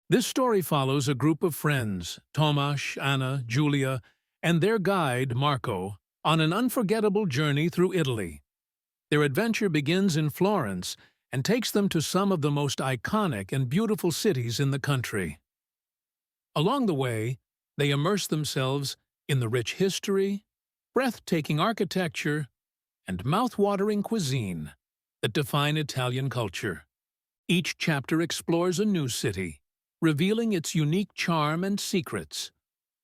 This story follows a group of friends, Tomasz, Anna, Julia, and their guide, Marco, on an unforgettable journey through Italy. Their adventure begins in Florence and takes them to some of the most iconic and beautiful cities in the country. Along the way, they immerse themselves in the rich history, breathtaking architecture, and mouth-watering cuisine that define Italian culture. Each chapter explores a new city, revealing its unique charm and secrets,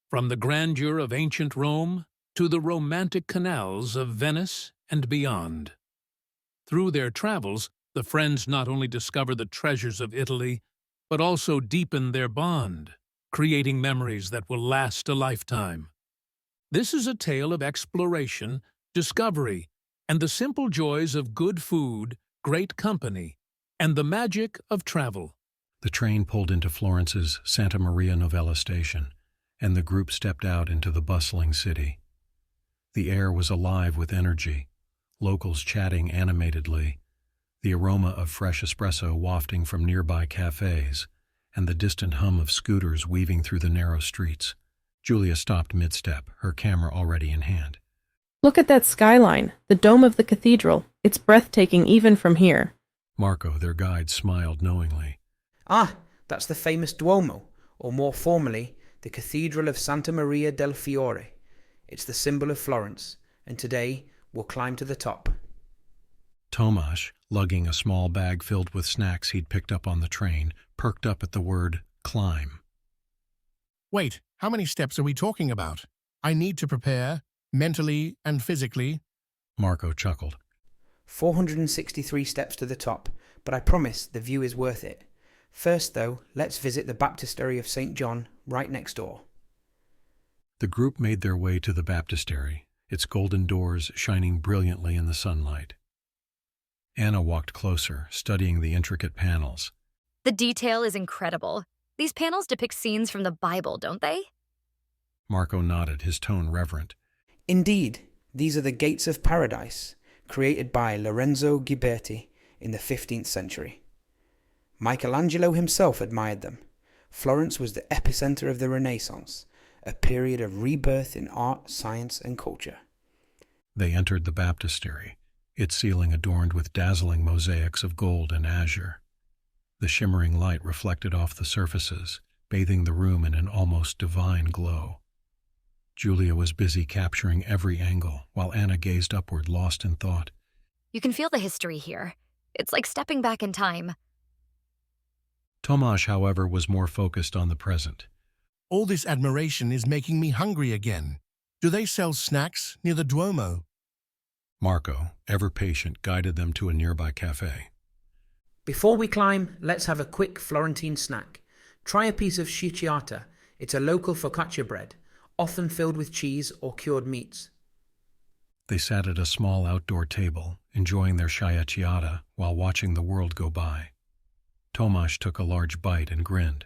from the grandeur of ancient Rome to the romantic canals of Venice and beyond. Through their travels, the friends not only discover the treasures of Italy, but also deepen their bond, creating memories that will last a lifetime. This is a tale of exploration, discovery, and the simple joys of good food, great company, and the magic of travel. The train pulled into Florence's Santa Maria Novella station, and the group stepped out into the bustling city. The air was alive with energy, locals chatting animatedly, the aroma of fresh espresso wafting from nearby cafes, and the distant hum of scooters weaving through the narrow streets. Julia stopped mid-step, her camera already in hand. Look at that skyline, the dome of the cathedral. It's breathtaking even from here. Marco, their guide, smiled knowingly. Ah, that's the famous Duomo, or more formally, the Cathedral of Santa Maria del Fiore. It's the symbol of Florence, and today we'll climb to the top. Tomasz, lugging a small bag filled with snacks he'd picked up on the train, perked up at the word climb. Wait, how many steps are we talking about? I need to prepare, mentally and physically. Marco chuckled. 463 steps to the top, but I promise the view is worth it. First, though, let's visit the baptistry of St. John right next door. The group made their way to the baptistry, its golden doors shining brilliantly in the sunlight. Anna walked closer, studying the intricate panels. The detail is incredible. These panels depict scenes from the Bible, don't they? Marco nodded, his tone reverent. Indeed, these are the gates of paradise, created by Lorenzo Ghiberti in the 15th century. Michelangelo himself admired them. Florence was the epicenter of the Renaissance, a period of rebirth in art, science, and culture. They entered the baptistry, its ceiling adorned with dazzling mosaics of gold and azure. The shimmering light reflected off the surfaces, bathing the room in an almost divine glow. Julia was busy capturing every angle, while Anna gazed upward, lost in thought. You can feel the history here. It's like stepping back in time. Tomasz, however, was more focused on the present. All this admiration is making me hungry again. Do they sell snacks near the Duomo? Marco, ever patient, guided them to a nearby cafe. Before we climb, let's have a quick Florentine snack. Try a piece of sciacciata. It's a local focaccia bread, often filled with cheese or cured meats. They sat at a small outdoor table, enjoying their sciacciata while watching the world go by. Tomasz took a large bite and grinned.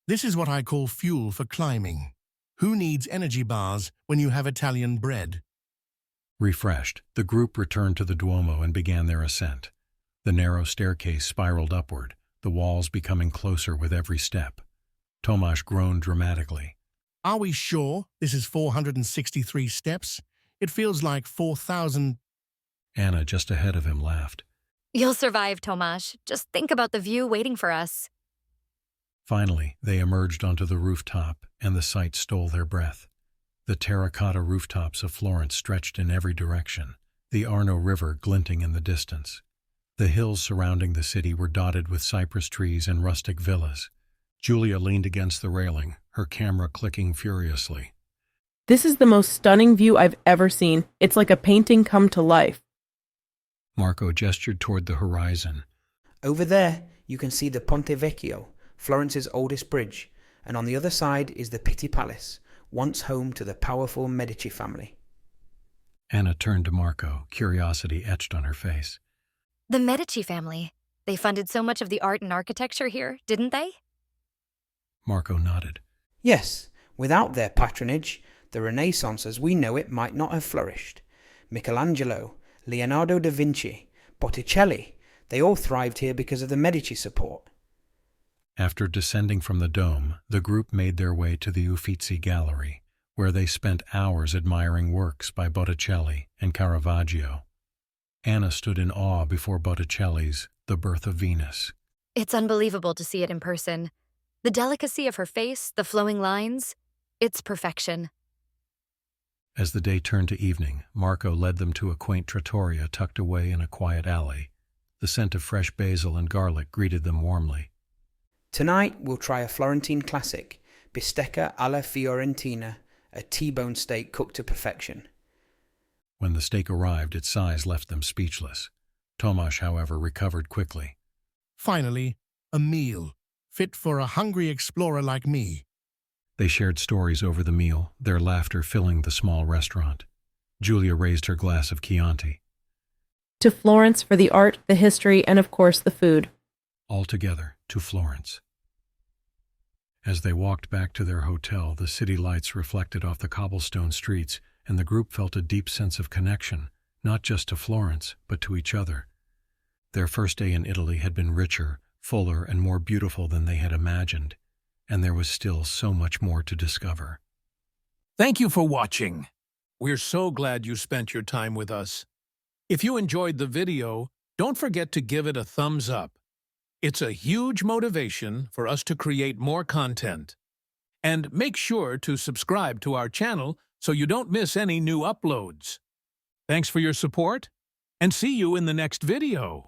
This is what I call fuel for climbing. Who needs energy bars when you have Italian bread? Refreshed, the group returned to the Duomo and began their ascent. The narrow staircase spiraled upward, the walls becoming closer with every step. Tomasz groaned dramatically. Are we sure this is 463 steps? It feels like 4,000. Anna, just ahead of him, laughed. You'll survive, Tomasz. Just think about the view waiting for us. Finally, they emerged onto the rooftop, and the sight stole their breath. The terracotta rooftops of Florence stretched in every direction, the Arno River glinting in the distance. The hills surrounding the city were dotted with cypress trees and rustic villas. Julia leaned against the railing, her camera clicking furiously. This is the most stunning view I've ever seen. It's like a painting come to life. Marco gestured toward the horizon. Over there, you can see the Ponte Vecchio, Florence's oldest bridge, and on the other side is the Pitti Palace, once home to the powerful Medici family. Anna turned to Marco, curiosity etched on her face. The Medici family. They funded so much of the art and architecture here, didn't they? Marco nodded. Yes, without their patronage, the Renaissance as we know it might not have flourished. Michelangelo, Leonardo da Vinci, Botticelli, they all thrived here because of the Medici support. After descending from the dome, the group made their way to the Uffizi Gallery, where they spent hours admiring works by Botticelli and Caravaggio. Anna stood in awe before Botticelli's The Birth of Venus. It's unbelievable to see it in person. The delicacy of her face, the flowing lines, it's perfection. As the day turned to evening, Marco led them to a quaint trattoria tucked away in a quiet alley. The scent of fresh basil and garlic greeted them warmly. Tonight we'll try a Florentine classic, bistecca alla fiorentina, a T-bone steak cooked to perfection. When the steak arrived, its size left them speechless. Tomasz, however, recovered quickly. Finally, a meal, fit for a hungry explorer like me. They shared stories over the meal, their laughter filling the small restaurant. Julia raised her glass of Chianti. To Florence for the art, the history, and of course the food. All together, to Florence. As they walked back to their hotel, the city lights reflected off the cobblestone streets, and the group felt a deep sense of connection, not just to Florence, but to each other. Their first day in Italy had been richer, fuller, and more beautiful than they had imagined, and there was still so much more to discover. Thank you for watching. We're so glad you spent your time with us. If you enjoyed the video, don't forget to give it a thumbs up. It's a huge motivation for us to create more content. And make sure to subscribe to our channel so you don't miss any new uploads. Thanks for your support, and see you in the next video.